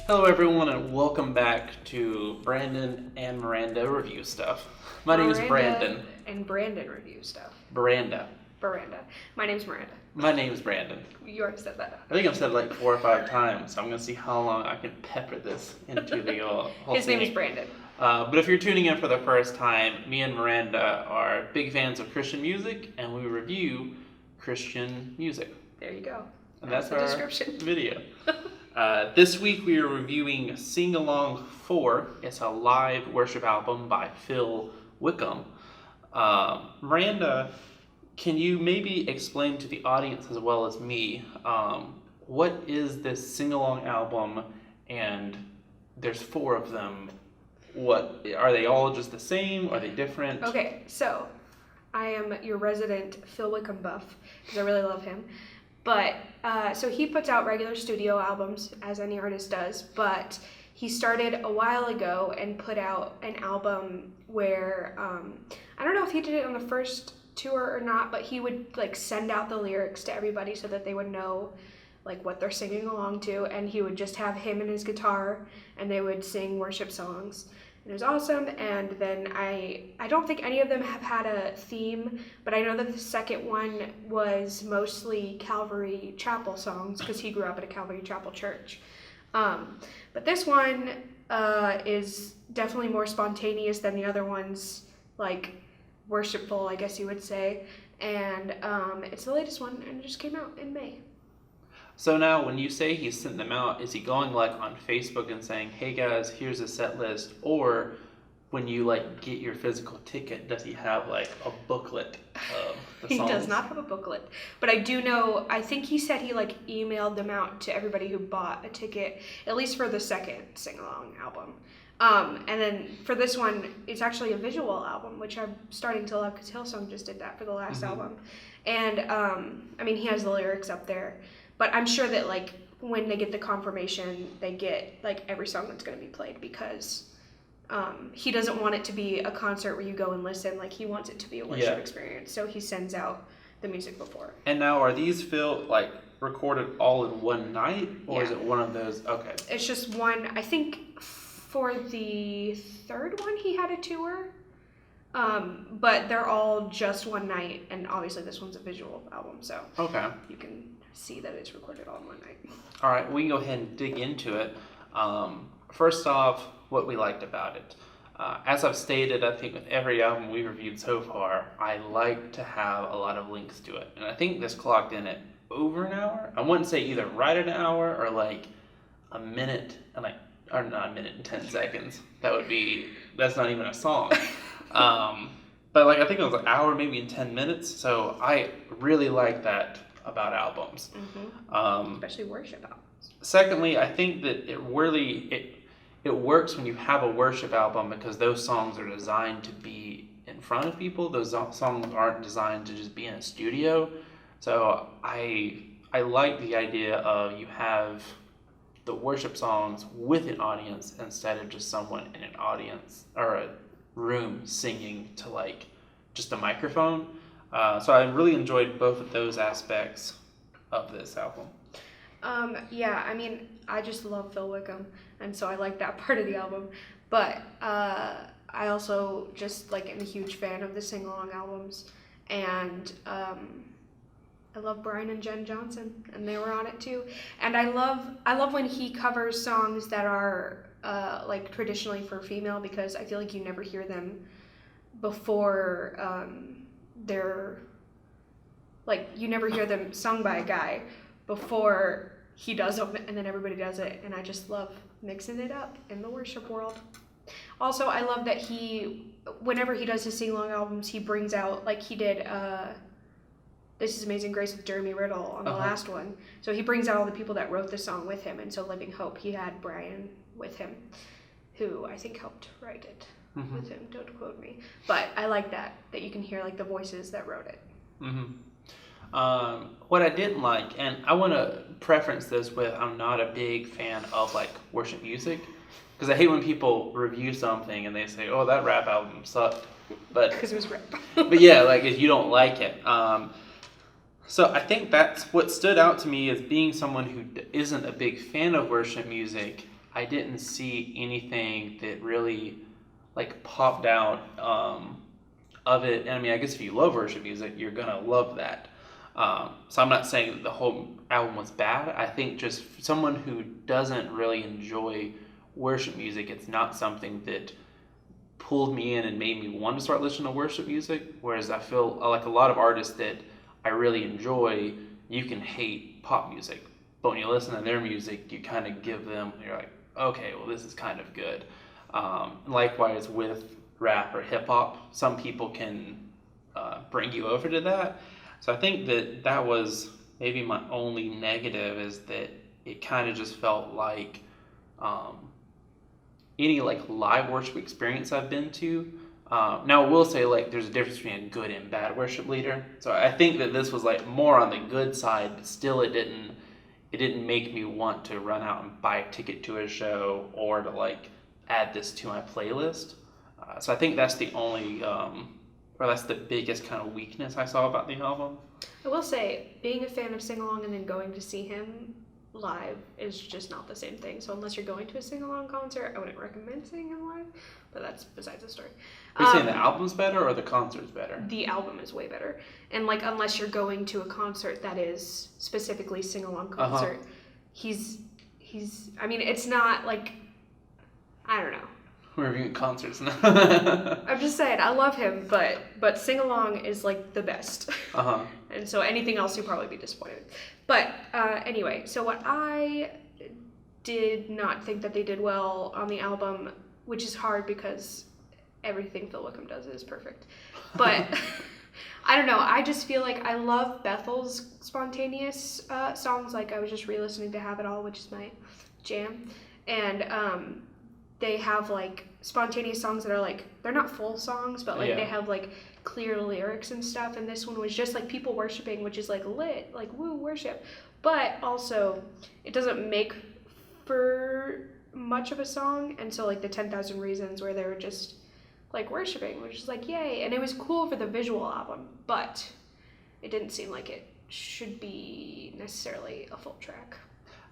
Hello everyone and welcome back to Brandon and Miranda review stuff. My name is Brandon. And Brandon review stuff. Miranda. My name's Miranda. My name is Brandon. You already said that. I think I've said it like 4 or 5 times, so I'm going to see how long I can pepper this into the whole His name thing. is Brandon. But if you're tuning in for the first time, me and Miranda are big fans of Christian music, and we review Christian music. There you go. And that's the our description. Video. This week we are reviewing Sing Along 4. It's a live worship album by Phil Wickham. Miranda, can you maybe explain to the audience as well as me, what is this Sing Along album, and there's 4 of them. What are they all just the same? Are they different? Okay, so I am your resident Phil Wickham buff because I really love him. But so he puts out regular studio albums, as any artist does, but he started a while ago and put out an album where, I don't know if he did it on the first tour or not, but he would like send out the lyrics to everybody so that they would know like what they're singing along to, and he would just have him and his guitar, and they would sing worship songs. It was awesome, and then I don't think any of them have had a theme, but I know that the second one was mostly Calvary Chapel songs, because he grew up at a Calvary Chapel church. But this one is definitely more spontaneous than the other ones, like worshipful, I guess you would say, and it's the latest one, and it just came out in May. So now, when you say he's sent them out, is he going like on Facebook and saying, "Hey guys, here's a set list," or when you like get your physical ticket, does he have like a booklet of the songs? He does not have a booklet, but I do know. I think he said he like emailed them out to everybody who bought a ticket, at least for the second sing-along album. And then for this one, it's actually a visual album, which I'm starting to love because Hillsong just did that for the last album, and I mean he has the lyrics up there. But I'm sure that, like, when they get the confirmation, they get, like, every song that's going to be played because he doesn't want it to be a concert where you go and listen. Like, he wants it to be a worship experience. So he sends out the music before. And now, are these like, recorded all in one night? Or is it one of those? Okay. It's just one. I think for the third one, he had a tour. But they're all just one night. And obviously, this one's a visual album. So you can see that it's recorded all in one night. All right, we can go ahead and dig into it. First off, what we liked about it. As I've stated, I think with every album we've reviewed so far, I like to have a lot of links to it. And I think this clocked in at over an hour. I wouldn't say either right at an hour or like a minute and or not a minute and 10 seconds. That's not even a song. But like I think it was an hour, maybe in 10 minutes. So I really like that about albums. Especially worship albums. Secondly, I think that it works when you have a worship album because those songs are designed to be in front of people. Those songs aren't designed to just be in a studio. So I like the idea of you have the worship songs with an audience instead of just someone in an audience or a room singing to like just a microphone. So I really enjoyed both of those aspects of this album. Yeah, I mean, I just love Phil Wickham, and so I like that part of the album. But I also just like am a huge fan of the sing-along albums, and I love Brian and Jen Johnson, and they were on it too. And I love when he covers songs that are like traditionally for female, because I feel like you never hear them before. They're like, you never hear them sung by a guy before he does them, and then everybody does it, and I just love mixing it up in the worship world. Also, I love that whenever he does his sing-along albums, he brings out, like he did This Is Amazing Grace with Jeremy Riddle on the last one, so he brings out all the people that wrote the song with him, and so Living Hope, he had Brian with him, who I think helped write it. With him, don't quote me, but I like that you can hear like the voices that wrote it. What I didn't like, and I want to preference this with, I'm not a big fan of like worship music, because I hate when people review something and they say, "Oh, that rap album sucked," but because it was rap. But yeah, like if you don't like it. So I think that's what stood out to me as being someone who isn't a big fan of worship music. I didn't see anything that really like popped out of it. And I mean, I guess if you love worship music, you're gonna love that. So I'm not saying that the whole album was bad. I think just for someone who doesn't really enjoy worship music, it's not something that pulled me in and made me want to start listening to worship music. Whereas I feel like a lot of artists that I really enjoy, you can hate pop music, but when you listen to their music, you kind of give them, you're like, okay, well, this is kind of good. Likewise with rap or hip hop, some people can bring you over to that. So I think that was maybe my only negative, is that it kind of just felt like any like live worship experience I've been to. Now I will say, like, there's a difference between a good and bad worship leader. So I think that this was like more on the good side, but still it didn't make me want to run out and buy a ticket to a show or to like add this to my playlist. So I think that's the only or that's the biggest kind of weakness I saw about the album. I will say, being a fan of Sing Along and then going to see him live is just not the same thing. So unless you're going to a Sing Along concert, I wouldn't recommend seeing him live, but that's besides the story. Are you saying the album's better or the concert's better? The album is way better. And like, unless you're going to a concert that is specifically Sing Along concert, he's I mean, it's not like, I don't know. We're reviewing concerts now. I'm just saying, I love him, but Sing Along is like the best. And so anything else you'll probably be disappointed. But anyway, so what I did not think that they did well on the album, which is hard because everything Phil Wickham does is perfect. But I don't know, I just feel like I love Bethel's spontaneous songs. Like, I was just re-listening to Have It All, which is my jam. And they have like spontaneous songs that are like, they're not full songs, but like they have like clear lyrics and stuff. And this one was just like people worshiping, which is like lit, like woo, worship. But also it doesn't make for much of a song. And so like the 10,000 Reasons, where they were just like worshiping, which is like, yay. And it was cool for the visual album, but it didn't seem like it should be necessarily a full track.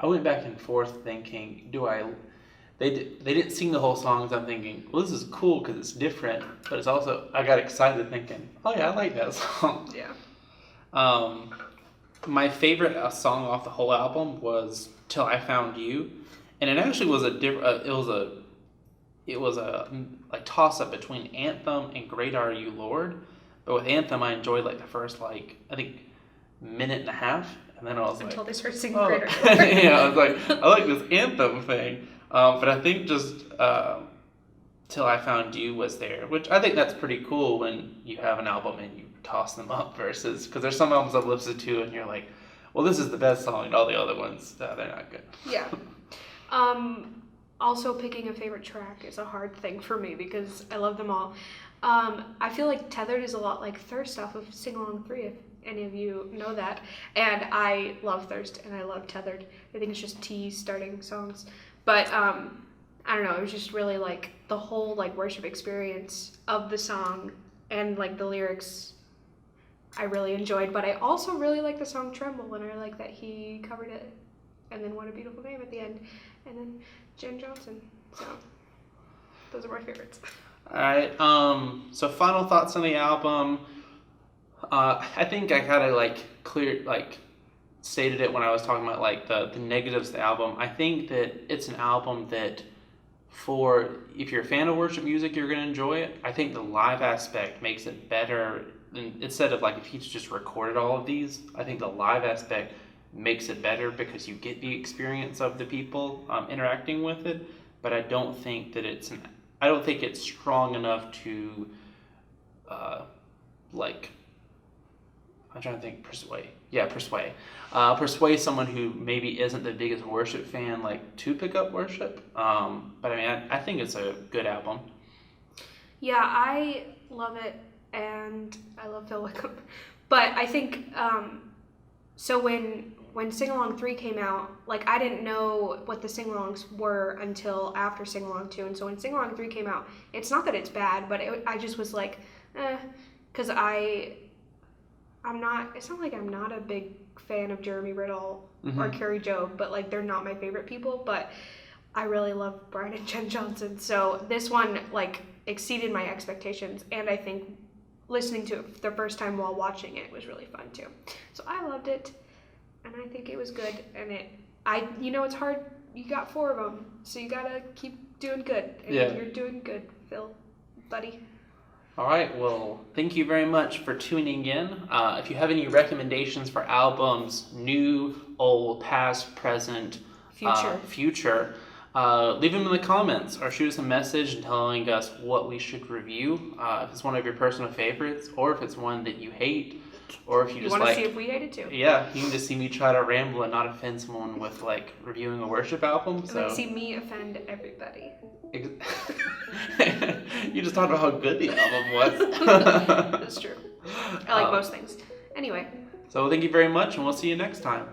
I went back and forth thinking, they didn't sing the whole songs. I'm thinking, well, this is cool because it's different, but it's also, I got excited thinking, oh yeah, I like that song. Yeah. My favorite song off the whole album was "Till I Found You," and it actually was it was a like toss up between Anthem and Great Are You Lord. But with Anthem, I enjoyed like the first like, I think, minute and a half, and then I was until like, they started singing Great Are You Lord. Yeah, I was like, I like this Anthem thing. But I think just Till I Found You was there, which I think that's pretty cool when you have an album and you toss them up, versus, because there's some albums I've listened to and you're like, well, this is the best song, and all the other ones, they're not good. Yeah. Also, picking a favorite track is a hard thing for me because I love them all. I feel like Tethered is a lot like Thirst off of Sing Along 3, if any of you know that. And I love Thirst and I love Tethered. I think it's just T starting songs. But I don't know, it was just really like the whole like worship experience of the song and like the lyrics I really enjoyed. But I also really like the song Tremble, and I like that he covered it. And then What a Beautiful Name at the end. And then Jen Johnson. So those are my favorites. Alright, so final thoughts on the album. I think I kind of stated it when I was talking about like the negatives of the album. I think that it's an album that, for if you're a fan of worship music, you're going to enjoy it. I think the live aspect makes it better than, instead of like if he just recorded all of these, I think the live aspect makes it better because you get the experience of the people interacting with it. But I don't think that it's strong enough to I'm trying to think, persuade someone who maybe isn't the biggest worship fan like to pick up worship. But I mean, I think it's a good album. Yeah, I love it, and I love Phil Wickham. But I think so when Sing Along 3 came out, like, I didn't know what the sing-alongs were until after Sing Along 2. And so when Sing Along 3 came out, it's not that it's bad, but I just was like, because it's not like I'm not a big fan of Jeremy Riddle or Carrie Job, but like they're not my favorite people. But I really love Brian and Jen Johnson. So this one like exceeded my expectations, and I think listening to it the first time while watching it was really fun too. So I loved it, and I think it was good. And it's hard. You got 4 of them, so you gotta keep doing good. And you're doing good, Phil, buddy. All right, well, thank you very much for tuning in. If you have any recommendations for albums, new, old, past, present, future, leave them in the comments or shoot us a message telling us what we should review. If it's one of your personal favorites, or if it's one that you hate, or if you just want to see if we hate it too. Yeah, you can just see me try to ramble and not offend someone with like reviewing a worship album. So see me offend everybody. You just talked about how good the album was. That's true. I like most things. Anyway. So thank you very much, and we'll see you next time.